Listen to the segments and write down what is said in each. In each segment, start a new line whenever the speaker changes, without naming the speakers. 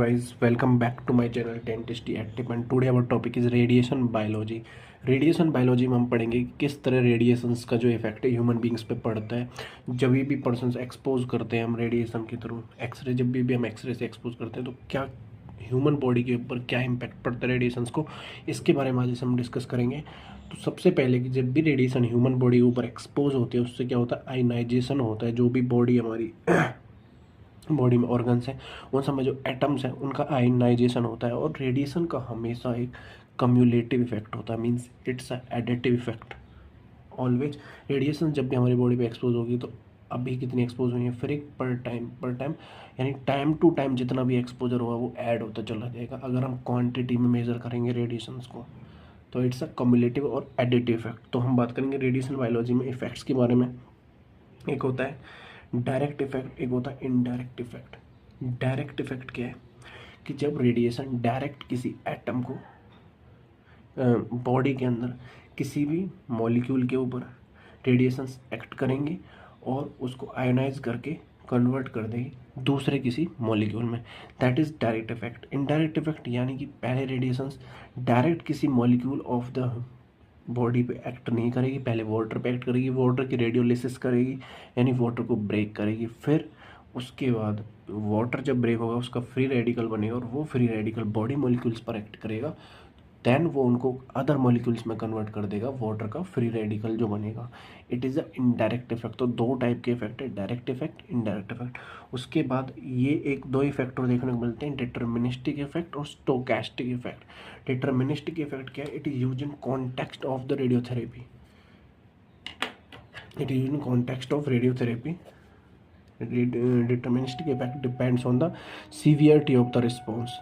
guys, welcome back to my channel 10 Tasty Active and today our topic is radiation biology. Radiation biology में हम पढ़ेंगे कि किस तरह रेडिएशंस का जो इफेक्ट है ह्यूमन बींग्स पे पड़ता है जब भी पर्सन एक्सपोज करते हैं हम रेडिएशन के थ्रू एक्सरे। जब भी हम एक्सरे से एक्सपोज करते हैं तो क्या ह्यूमन बॉडी के ऊपर क्या इम्पैक्ट पड़ता है रेडिएशंस को, इसके बारे में आज हम डिस्कस करेंगे। तो सबसे पहले कि जब भी रेडिएशन ह्यूमन बॉडी के ऊपर एक्सपोज होती है उससे क्या होता है, आयनाइजेशन होता है। जो भी बॉडी हमारी बॉडी में ऑर्गन्स हैं उन सब में जो एटम्स हैं उनका आयनाइजेशन होता है। और रेडिएशन का हमेशा एक कम्युलेटिव इफेक्ट होता है, means it's a additive effect always. Radiation जब भी हमारी बॉडी पे एक्सपोज होगी तो अभी कितनी एक्सपोज हुई है, फिर एक पर टाइम यानी टाइम टू टाइम जितना भी एक्सपोजर हुआ वो ऐड होता चला जाएगा। अगर हम क्वांटिटी में मेजर करेंगे रेडिएशंस को तो इट्स अ कम्युलेटिव और एडिटिव इफेक्ट। तो हम बात करेंगे रेडिएशन बायोलॉजी में इफेक्ट्स के बारे में। एक होता है डायरेक्ट इफेक्ट, एक होता है इनडायरेक्ट इफेक्ट। डायरेक्ट इफेक्ट क्या है कि जब रेडिएशन डायरेक्ट किसी एटम को बॉडी के अंदर किसी भी मॉलिक्यूल के ऊपर रेडिएशंस एक्ट करेंगे और उसको आयोनाइज करके कन्वर्ट कर देगी दूसरे किसी मॉलिक्यूल में, that is direct effect. Indirect effect यानी कि पहले रेडिएशंस डायरेक्ट किसी मॉलिक्यूल ऑफ द बॉडी पे एक्ट नहीं करेगी, पहले वाटर पे एक्ट करेगी, वाटर की रेडियोलिसिस करेगी यानी वाटर को ब्रेक करेगी। फिर उसके बाद वाटर जब ब्रेक होगा उसका फ्री रेडिकल बनेगा और वो फ्री रेडिकल बॉडी मॉलिक्यूल्स पर एक्ट करेगा, देन वो उनको अदर मॉलिक्यूल्स में कन्वर्ट कर देगा, वाटर का फ्री रेडिकल जो बनेगा। It is a indirect effect. तो दो टाइप के इफेक्ट है, डायरेक्ट इफेक्ट, इनडायरेक्ट इफेक्ट। उसके बाद ये एक दो इफेक्ट और देखने को मिलते हैं, डिटर्मिनिस्टिक इफेक्ट और स्टोकेस्टिक इफेक्ट। डिटर्मिनिस्टिक इफेक्ट क्या है, it is use in context of the radiotherapy. It is in context of radiotherapy. Deterministic effect depends on the severity of the response.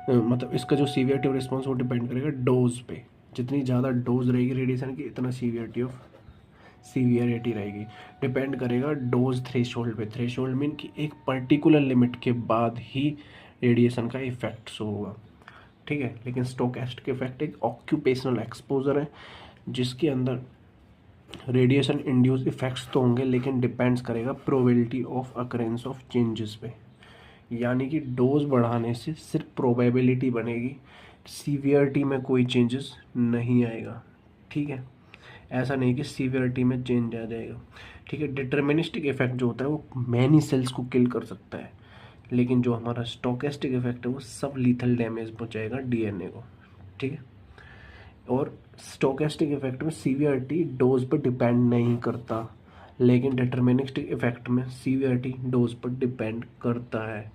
मतलब इसका जो सीवियरिटी ऑफ रिस्पॉन्स वो depend करेगा dose पे। जितनी ज़्यादा डोज रहेगी रेडिएशन की इतना सीवियरिटी रहेगी। डिपेंड करेगा डोज थ्रेशोल्ड पे। थ्रेशोल्ड मीन कि एक पर्टिकुलर लिमिट के बाद ही रेडिएशन का इफेक्ट शो होगा, ठीक है। लेकिन स्टोकेस्टिक इफेक्ट एक ऑक्यूपेशनल एक्सपोजर है जिसके अंदर रेडिएशन इंड्यूस इफेक्ट्स तो होंगे लेकिन डिपेंड्स करेगा probability of occurrence of changes पे। यानी कि डोज बढ़ाने से सिर्फ प्रोबेबिलिटी बनेगी, सीवियरिटी में कोई चेंजेस नहीं आएगा, ठीक है। ऐसा नहीं कि सीवियरिटी में चेंज आ जाएगा, ठीक है। डिटर्मिनिस्टिक इफेक्ट जो होता है वो मैनी सेल्स को किल कर सकता है, लेकिन जो हमारा स्टोकेस्टिक इफेक्ट है वो सब लीथल डैमेज पहुंचाएगा डीएनए को, ठीक है। और स्टोकेस्टिक इफेक्ट में सीवियरिटी डोज पर डिपेंड नहीं करता, लेकिन डिटर्मिनिस्टिक इफेक्ट में सीवियरिटी डोज पर डिपेंड करता है।